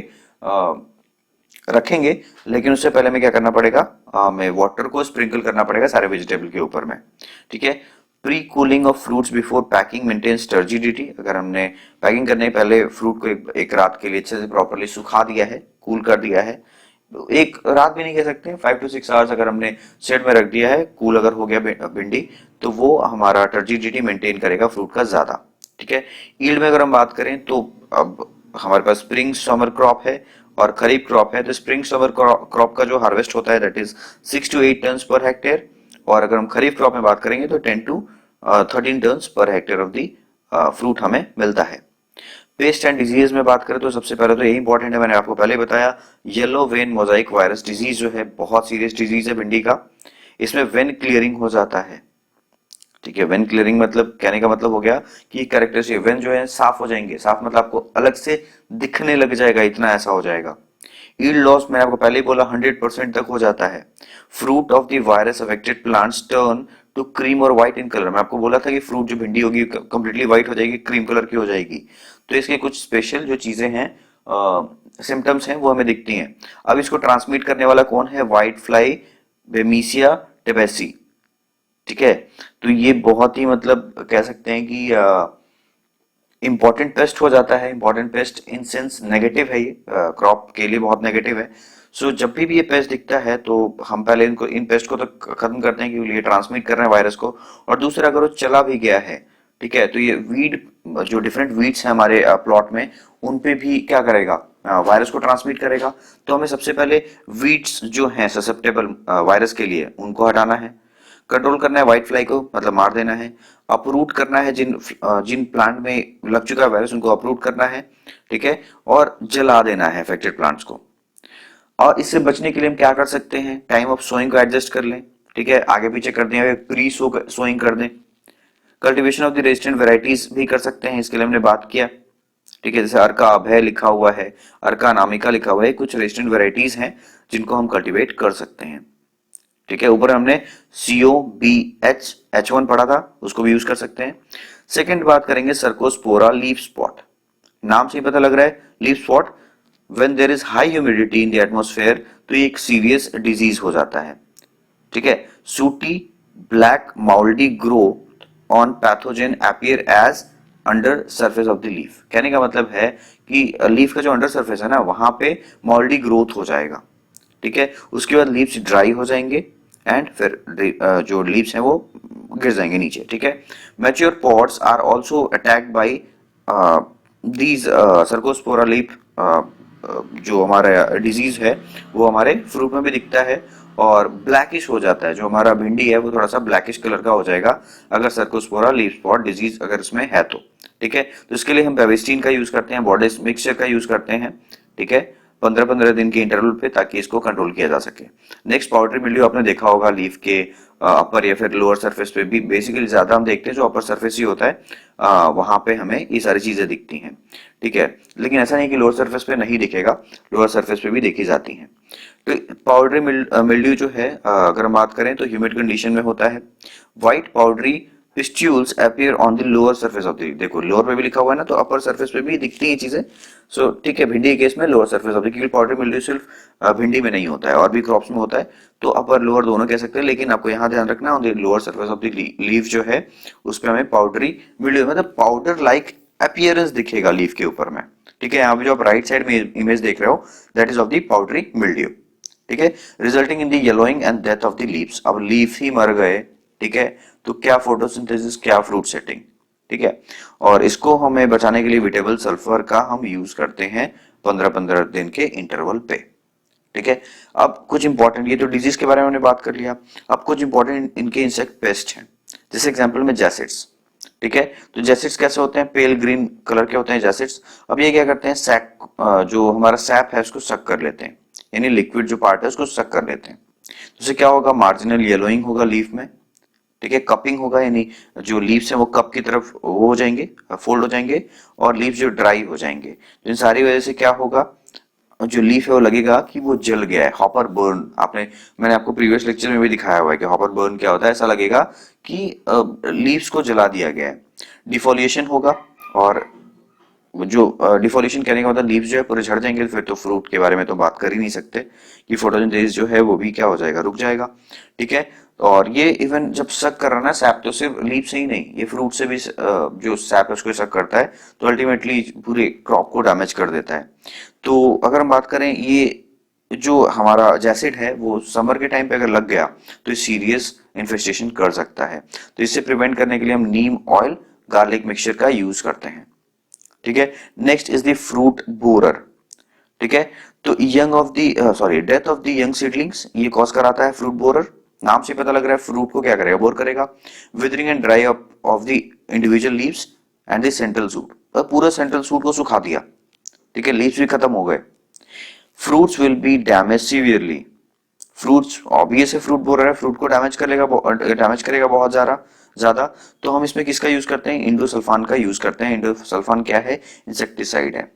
रखेंगे। लेकिन उससे पहले हमें क्या करना पड़ेगा, हमें वाटर को स्प्रिंकल करना पड़ेगा सारे वेजिटेबल के ऊपर में। ठीक है। Pre cooling of fruits before packing maintains turgidity. अगर हमने पैकिंग करने से पहले फ्रूट को एक रात के लिए अच्छे से प्रॉपरली सुखा दिया है, कूल कर दिया है, एक रात भी नहीं कह सकते, 5 to 6 आवर्स अगर हमने शेड में रख दिया है, कूल अगर हो गया भिंडी, तो वो हमारा टर्जिडिटी मेंटेन करेगा फ्रूट का ज्यादा। ठीक है। ईल्ड में अगर हम बात करें तो अब हमारे पास स्प्रिंग समर क्रॉप है और खरीफ क्रॉप है। तो स्प्रिंग समर क्रॉप का जो हार्वेस्ट होता है that is 6 to 8 ton per hectare, और अगर हम खरीफ क्रॉप में बात करेंगे तो 10 to 13 ton per hectare of the fruit हमें मिलता है। पेस्ट एंड डिजीज में बात करें तो सबसे पहले तो यही इंपॉर्टेंट है, मैंने आपको पहले बताया, yellow vein Mosaic virus disease जो है बहुत सीरियस डिजीज है भिंडी का। इसमें वेन क्लियरिंग हो जाता है। ठीक है। वेन क्लियरिंग मतलब कहने का मतलब हो गया कि कैरेक्टरिस्टिक वेन जो है साफ हो जाएंगे, साफ मतलब आपको अलग से दिखने लग जाएगा, इतना ऐसा हो जाएगा। ईल्ड लॉस मैंने आपको पहले ही बोला 100% तक हो जाता है। Fruit of the virus affected plants turn to cream और व्हाइट इन कलर। मैं आपको बोला था कि फ्रूट जो भिंडी होगी कंप्लीटली व्हाइट हो जाएगी, क्रीम कलर की हो जाएगी। तो इसके कुछ स्पेशल जो चीजें हैं, सिम्टम्स हैं, वो हमें दिखती हैं। अब इसको ट्रांसमिट करने वाला कौन है, व्हाइट फ्लाई बेमीसिया टेबेसी। ठीक है। तो ये बहुत ही मतलब कह सकते हैं कि इंपॉर्टेंट पेस्ट हो जाता है। Important paste in sense negative है, ये क्रॉप के लिए बहुत नेगेटिव है। सो जब भी ये पेस्ट दिखता है तो हम पहले इनको, इन पेस्ट को तो खत्म करते हैं क्योंकि ये ट्रांसमिट कर रहे हैं वायरस को। और दूसरा अगर वो चला भी गया है, ठीक है, तो ये वीड जो डिफरेंट वीड्स हैं हमारे प्लॉट में, उन पे भी क्या करेगा, वायरस को ट्रांसमिट करेगा। तो हमें सबसे पहले वीड्स जो हैं ससेप्टेबल वायरस के लिए, उनको हटाना है। कंट्रोल करना है व्हाइट फ्लाई को, मतलब मार देना है। अपरूट करना है, जिन जिन प्लांट में लग चुका है वायरस उनको अपरूट करना है। ठीक है। और जला देना है अफेक्टेड प्लांट्स को। और इससे बचने के लिए हम क्या कर सकते हैं, टाइम ऑफ सोइंग को एडजस्ट कर लें। ठीक है। आगे पीछे कर दें, प्री सोइंग कर दें। Cultivation of the resistant varieties भी कर सकते हैं, इसके लिए हमने बात किया। ठीक है। जैसे अर्का अभय लिखा हुआ है, अर्का अनामिका लिखा हुआ है, कुछ रेजिस्टेंट वेराइटीज हैं जिनको हम कल्टीवेट कर सकते हैं। ठीक है। ऊपर हमने COBH पढ़ा था, उसको भी यूज कर सकते हैं। सेकंड बात करेंगे सर्कोस्पोरा लीफ स्पॉट। नाम से ही पता लग रहा है leaf spot, when there is high humidity in the atmosphere, तो ये एक सीरियस डिजीज हो जाता है। ठीक है। Sooty black mouldy growth on pathogen appear as under surface of the leaf. कहने का मतलब है कि लीफ का जो अंडर सरफेस है ना, वहां पे माउल्डी ग्रोथ हो जाएगा। ठीक है। उसके बाद लीव्स ड्राई हो जाएंगे एंड फिर जो लीव्स हैं वो गिर जाएंगे नीचे। ठीक है। Mature pods are also attacked by these cercospora leaf. जो हमारा डिजीज है वो हमारे फ्रूट में भी दिखता है और ब्लैकिश हो जाता है। जो हमारा भिंडी है वो थोड़ा सा ब्लैकिश कलर का हो जाएगा अगर सर्कोस्पोरा लीफ स्पॉट डिजीज अगर इसमें है तो। ठीक है। तो इसके लिए हम बेविस्टीन का यूज करते हैं, बॉडेस मिक्सचर का यूज करते हैं। ठीक है। 15-15 दिन के इंटरवल पे, ताकि इसको कंट्रोल किया जा सके। नेक्स्ट पाउडरी मिल्ड्यू आपने देखा होगा लीफ के अपर या फिर लोअर सरफेस पे भी, बेसिकली ज्यादा हम देखते हैं जो अपर सरफेस ही होता है, वहां पे हमें ये सारी चीजें दिखती हैं। ठीक है। लेकिन ऐसा नहीं कि लोअर सरफेस पे नहीं दिखेगा, लोअर सरफेस पे भी देखी जाती हैं। तो पाउडरी मिल्ड्यू जो है, अगर हम बात करें तो ह्यूमिड कंडीशन में होता है। White powdery pustules appear on the lower surface of the, देखो लोअर पे भी लिखा हुआ है ना, तो अपर सरफेस पे भी दिखती हैं चीजें। सो ठीक है। भिंडी के केस में लोअर सरफेस ऑफ द, क्योंकि पाउडरी मिल्ड्यू सिर्फ भिंडी में नहीं होता है, और भी क्रॉप्स में होता है, तो अपर लोअर दोनों कह सकते हैं। लेकिन आपको यहाँ ध्यान रखना, on the lower surface of the leaf जो है उस पे हमें पाउडरी मिल्ड्यू, मतलब पाउडर लाइक अपीयरेंस दिखेगा लीफ के ऊपर में। ठीक है। यहाँ पे जो आप राइट साइड में इमेज देख रहे हो, that is of the powdery mildew. ठीक है। Resulting in the yellowing and death of the leaves. अब लीफ ही मर गए, ठीक है, तो क्या फोटोसिंथेसिस, क्या फ्रूट सेटिंग। ठीक है। और इसको हमें बचाने के लिए विटेबल सल्फर का हम यूज करते हैं 15-15 दिन के इंटरवल पे। ठीक है। अब कुछ इंपॉर्टेंट, ये तो डिजीज के बारे में हमने बात कर लिया। अब कुछ इंपॉर्टेंट इनके इंसेक्ट पेस्ट हैं, जैसे एग्जांपल में जैसिड्स। ठीक है। तो जैसिड्स कैसे होते हैं, पेल ग्रीन कलर के होते हैं जैसिड्स। अब ये क्या करते हैं, सैक, जो हमारा सैप है उसको सक कर लेते हैं, यानी लिक्विड जो पार्ट है उसको सक कर लेते हैं। तो उससे क्या होगा, मार्जिनल येलोइंग होगा लीफ में। ठीक है, कपिंग होगा, यानी जो लीव्स हैं वो कप की तरफ वो हो जाएंगे, फोल्ड हो जाएंगे, और लीव्स जो ड्राई हो जाएंगे। तो इन सारी वजह से क्या होगा, जो लीफ है वो लगेगा कि वो जल गया है, हॉपर बर्न। मैंने आपको प्रीवियस लेक्चर में भी दिखाया हुआ है कि हॉपर बर्न क्या होता है। ऐसा लगेगा कि लीव्स को जला दिया गया है। डिफोलिएशन होगा, और जो डिफोलिएशन कहने का मतलब लीव्स जो है पूरे झड़ जाएंगे, फिर तो फ्रूट के बारे में तो बात कर ही नहीं सकते कि फोटोसिंथेसिस जो है वो भी क्या हो जाएगा, रुक जाएगा। ठीक है, और ये इवन जब सक कर रहा है ना सैप, तो सिर्फ लीफ से ही नहीं, ये फ्रूट से भी जो सैप है उसको सक करता है, तो अल्टीमेटली पूरे क्रॉप को डैमेज कर देता है। तो अगर हम बात करें, ये जो हमारा जैसिड है वो समर के टाइम पे अगर लग गया तो ये सीरियस इन्फेस्टेशन कर सकता है। तो इससे प्रिवेंट करने के लिए हम नीम ऑयल गार्लिक मिक्सचर का यूज करते हैं। ठीक है, next is the fruit borer. ठीक है, तो young of the sorry death of the young seedlings ये कॉज कराता है फ्रूट बोरर। नाम से पता लग रहा है फ्रूट को क्या करेगा, बोर करेगा। Withering and dry up of the individual leaves and the central suit, पूरा सेंट्रल सूट को सुखा दिया। ठीक है, लीव्स भी खत्म हो गए। Fruits will be damage severely. Fruits obvious है, फ्रूट बोरर है, फ्रूट को डैमेज करेगा बहुत ज्यादा ज्यादा। तो हम इसमें किसका यूज करते हैं, इंडोसल्फान का यूज करते हैं। इंडोसल्फान क्या है, इंसेक्टिसाइड है।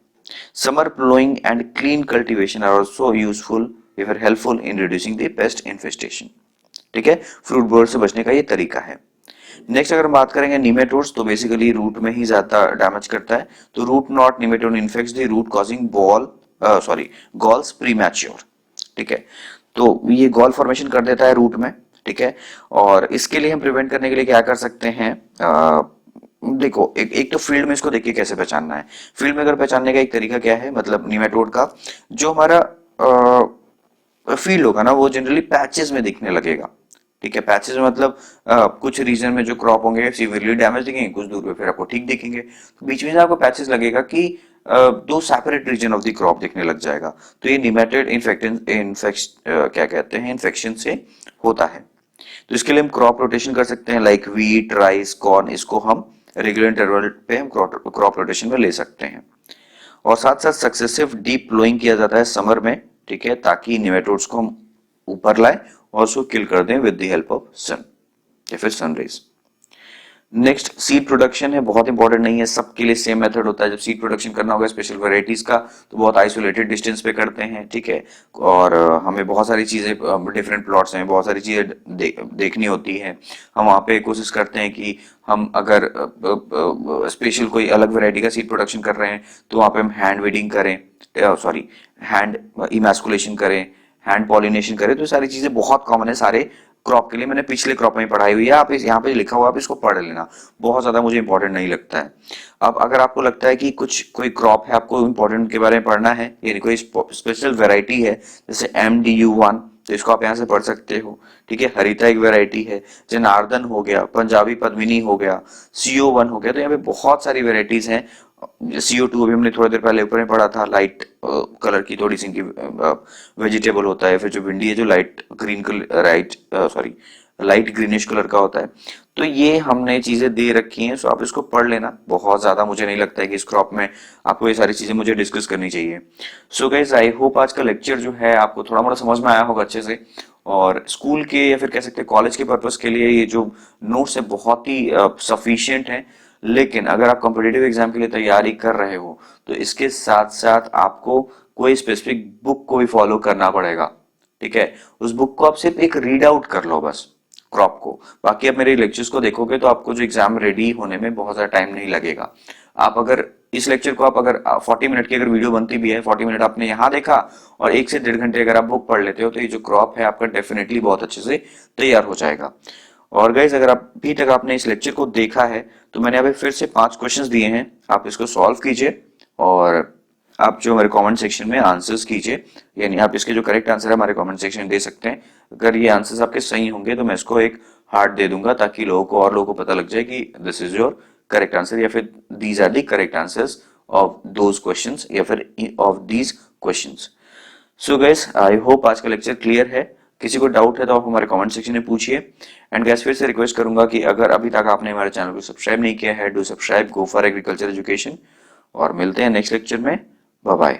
Summer ploughing and clean cultivation are also useful if helpful in reducing the pest infestation. ठीक है, फ्रूट बोरर से बचने का ये तरीका है। नेक्स्ट अगर हम बात करेंगे निमेटोड्स, तो बेसिकली रूट में ही ज्यादा डैमेज करता है। तो root knot nematode infects the root causing galls premature. ठीक है, तो ये गॉल फॉर्मेशन कर देता है रूट में। ठीक है, और इसके लिए हम प्रिवेंट करने के लिए क्या कर सकते हैं, देखो एक तो फील्ड में इसको देखिए कैसे पहचानना है। फील्ड में अगर पहचानने का एक तरीका क्या है, मतलब निमेटोड का जो हमारा फील्ड होगा ना वो जनरली पैचेस में दिखने लगेगा। ठीक है, पैचेस में मतलब कुछ रीजन में जो क्रॉप होंगे सीवियरली डैमेज दिखेंगे, कुछ दूर पे फिर आपको ठीक दिखेंगे। तो बीच में आपको पैचेस लगेगा कि दो separate region of the crop दिखने लग जाएगा। तो ये निमेटेड क्या कहते हैं, इन्फेक्शन से होता है। तो इसके लिए हम क्रॉप रोटेशन कर सकते हैं, लाइक व्हीट राइस कॉर्न, इसको हम रेगुलर इंटरवल पे हम क्रॉप रोटेशन में ले सकते हैं। और साथ साथ सक्सेसिव डीप प्लोइंग किया जाता है समर में। ठीक है, ताकि निमेटोड्स को हम ऊपर लाए और उसको किल कर दें विद द हेल्प ऑफ सन या फिर सनरेज। नेक्स्ट सीड प्रोडक्शन है, बहुत इंपॉर्टेंट नहीं है, सबके लिए सेम मेथड होता है। जब सीड प्रोडक्शन करना होगा स्पेशल वेराइटीज का, तो बहुत आइसोलेटेड डिस्टेंस पे करते हैं। ठीक है, और हमें बहुत सारी चीजें डिफरेंट प्लॉट्स में बहुत सारी चीजें देखनी होती है। हम वहाँ पे कोशिश करते हैं कि हम अगर स्पेशल कोई अलग वेराइटी का सीड प्रोडक्शन कर रहे हैं तो वहाँ पे हम हैंड वीडिंग करें, सॉरी हैंड इमैस्कुलेशन करें, हैंड पॉलिनेशन करें। तो सारी चीजें बहुत कॉमन है सारे क्रॉप के लिए, मैंने पिछले क्रॉप में पढ़ाई हुई है, आप इस यहाँ पे लिखा हुआ आप इसको पढ़ लेना, बहुत ज्यादा मुझे इंपॉर्टेंट नहीं लगता है। अब अगर आपको लगता है कि कुछ कोई क्रॉप है आपको इंपॉर्टेंट के बारे में पढ़ना है, यानी कोई स्पेशल वेराइटी है जैसे MDU1, तो इसको आप यहाँ से पढ़ सकते हो। ठीक है, हरिता एक वेराइटी है, जनार्दन हो गया, पंजाबी पद्मिनी हो गया, CO1 हो गया। तो यहाँ पे बहुत सारी वेराइटीज हैं। CO2 अभी हमने थोड़ी देर पहले ऊपर में पढ़ा था, लाइट कलर की थोड़ी सी वेजिटेबल होता है। फिर जो भिंडी है जो light green colour light greenish colour का होता है। तो ये हमने चीजें दे रखी हैं, सो आप इसको पढ़ लेना। बहुत ज्यादा मुझे नहीं लगता है कि इस क्रॉप में आपको ये सारी चीजें मुझे डिस्कस करनी चाहिए। सो गाइस आई होप आज का लेक्चर जो है आपको थोड़ा मोड़ा समझ में आया होगा अच्छे से। और स्कूल के या फिर कह सकते हैं कॉलेज के पर्पस के लिए ये जो नोट्स है बहुत ही सफिशिएंट है। लेकिन अगर आप कॉम्पिटिटिव एग्जाम के लिए तैयारी कर रहे हो तो इसके साथ साथ आपको कोई स्पेसिफिक बुक को भी फॉलो करना पड़ेगा। ठीक है, उस बुक को आप सिर्फ एक रीड आउट कर लो बस, क्रॉप को। बाकी आप मेरे लेक्चर्स को देखोगे तो आपको जो एग्जाम रेडी होने में बहुत ज्यादा टाइम नहीं लगेगा। आप अगर इस लेक्चर को आप अगर 40 मिनट की अगर वीडियो बनती भी है, 40 मिनट आपने यहाँ देखा और 1 से 1.5 घंटे अगर आप बुक पढ़ लेते हो तो ये जो क्रॉप है आपका डेफिनेटली बहुत अच्छे से तैयार हो जाएगा। और गाइज अगर अभी तक आपने इस लेक्चर को देखा है तो मैंने अभी फिर से 5 क्वेश्चंस दिए हैं, आप इसको सॉल्व कीजिए और आप जो हमारे कमेंट सेक्शन में आंसर्स कीजिए। यानी आप इसके जो करेक्ट आंसर है हमारे कमेंट सेक्शन में दे सकते हैं। अगर ये आंसर्स आपके सही होंगे तो मैं इसको एक हार्ट दे दूंगा ताकि लोगों को और लोगों को पता लग जाए कि this is your correct answer या फिर these are the correct answers of those questions या फिर of these questions. So guys I hope आज का लेक्चर क्लियर है। किसी को डाउट है तो आप हमारे कमेंट सेक्शन में पूछिए। एंड गैस फिर से रिक्वेस्ट करूंगा कि अगर अभी तक आपने हमारे चैनल को सब्सक्राइब नहीं किया है, do subscribe, go for agriculture education. और मिलते हैं नेक्स्ट लेक्चर में। Bye bye.